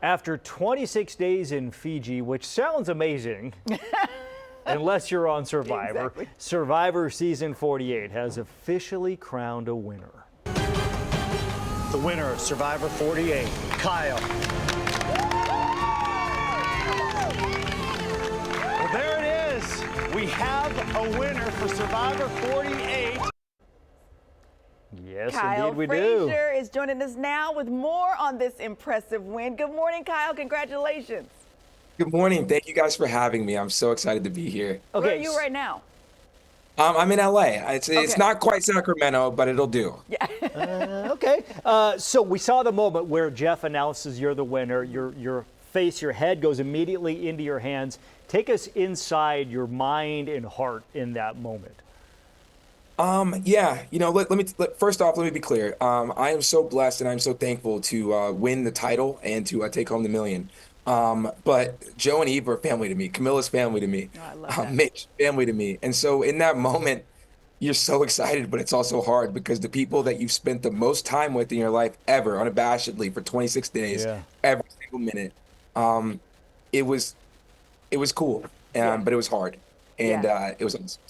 After 26 days in Fiji, which sounds amazing, unless you're on Survivor, Exactly. Survivor Season 48 has officially crowned a winner. The winner of Survivor 48, Kyle. Well, there it is. We have a winner for Survivor 48. Yes, Kyle indeed we do. Frazier is joining us now with more on this impressive win. Good morning, Kyle. Congratulations. Good morning. Thank you guys for having me. I'm so excited to be here. Where are you right now? I'm in LA. It's Okay. not quite Sacramento, but it'll do. Yeah. Okay. So we saw the moment where Jeff announces you're the winner. Your face, your head goes immediately into your hands. Take us inside your mind and heart in that moment. Yeah, first off, let me be clear. I am so blessed and I'm so thankful to win the title and to take home the million. But Joe and Eve are family to me. Camilla's family to me. Oh, I love that. Mitch, family to me. And so in that moment, you're so excited, but it's also hard because the people that you've spent the most time with in your life ever, unabashedly, for 26 days, Yeah. every single minute, it was cool, but it was hard, and it was awesome.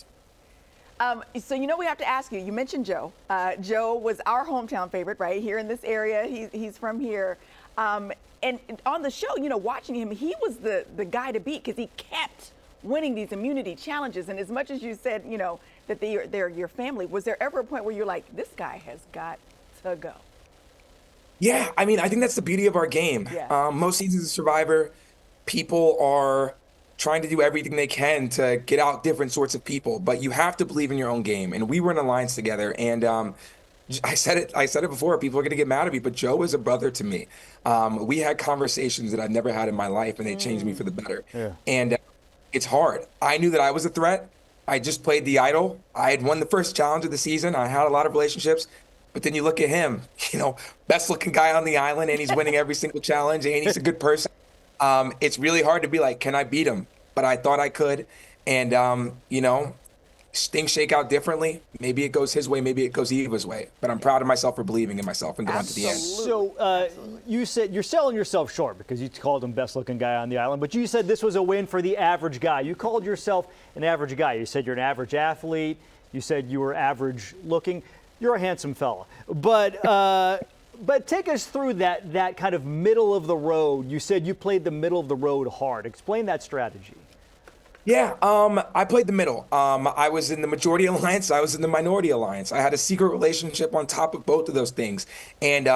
So we have to ask you. You mentioned Joe. Joe was our hometown favorite, right here in this area. He's from here, and on the show, watching him, he was the guy to beat because he kept winning these immunity challenges. And as much as you said, that they're your family, was there ever a point where you're like, this guy has got to go? Yeah, I mean, I think that's the beauty of our game. Yeah. Most seasons of Survivor, people are trying to do everything they can to get out different sorts of people, but you have to believe in your own game. And we were in alliance together, and I said it before. People are gonna get mad at me, but Joe is a brother to me. We had conversations that I've never had in my life, and they changed me for the better. Yeah. And it's hard. I knew that I was a threat. I just played the idol. I had won the first challenge of the season. I had a lot of relationships. But then you look at him, best looking guy on the island, and he's winning every single challenge, and he's a good person. It's really hard to be like, can I beat him? But I thought I could. And, things shake out differently. Maybe it goes his way, maybe it goes Eva's way. But I'm proud of myself for believing in myself and going to the end. So you said you're selling yourself short because you called him best looking guy on the island, but you said this was a win for the average guy. You called yourself an average guy. You said you're an average athlete. You said you were average looking. You're a handsome fella. But take us through that kind of middle of the road. You said you played the middle of the road hard. Explain that strategy. Yeah, I played the middle. I was in the majority alliance. I was in the minority alliance. I had a secret relationship on top of both of those things. And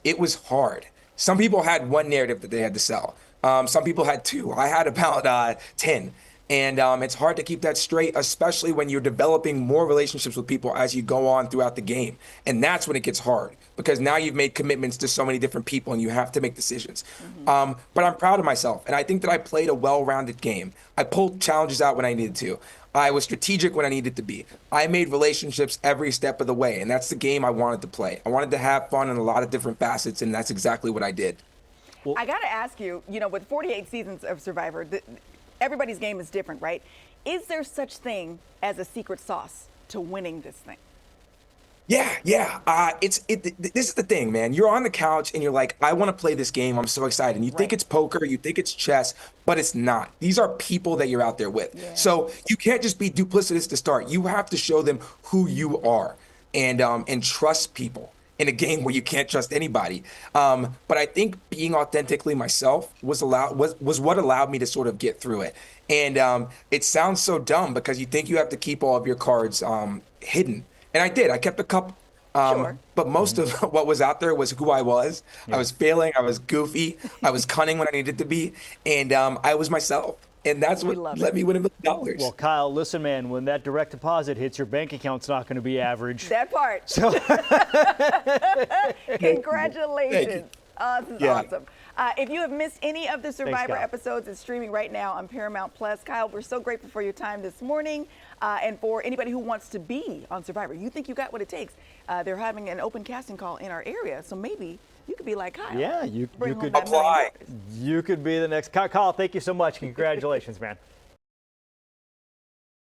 it was hard. Some people had one narrative that they had to sell. Some people had two. I had about 10. And it's hard to keep that straight, especially when you're developing more relationships with people as you go on throughout the game. And that's when it gets hard because now you've made commitments to so many different people and you have to make decisions. But I'm proud of myself. And I think that I played a well-rounded game. I pulled challenges out when I needed to. I was strategic when I needed to be. I made relationships every step of the way. And that's the game I wanted to play. I wanted to have fun in a lot of different facets. And that's exactly what I did. I got to ask you, with 48 seasons of Survivor, everybody's game is different, right? Is there such thing as a secret sauce to winning this thing? Yeah. This is the thing, man. You're on the couch and you're like, I want to play this game. I'm so excited. And you think it's poker, you think it's chess, but it's not. These are people that you're out there with. Yeah. So you can't just be duplicitous to start. You have to show them who you are and trust people in a game where you can't trust anybody. But I think being authentically myself was what allowed me to sort of get through it. And it sounds so dumb because you think you have to keep all of your cards hidden. And I did. I kept a couple. Sure. But most of what was out there was who I was. Yeah. I was failing. I was goofy. I was cunning when I needed to be. And I was myself. And that's what let me win $1 million. Well, Kyle, listen, man, when that direct deposit hits, your bank account's not going to be average. That part. So congratulations. This is awesome. If you have missed any of the Survivor episodes, it's streaming right now on Paramount Plus. Kyle, we're so grateful for your time this morning. And for anybody who wants to be on Survivor, you think you got what it takes. They're having an open casting call in our area, so maybe you could be like Kyle. Yeah, you could apply. You could be the next. Kyle, thank you so much. Congratulations, man.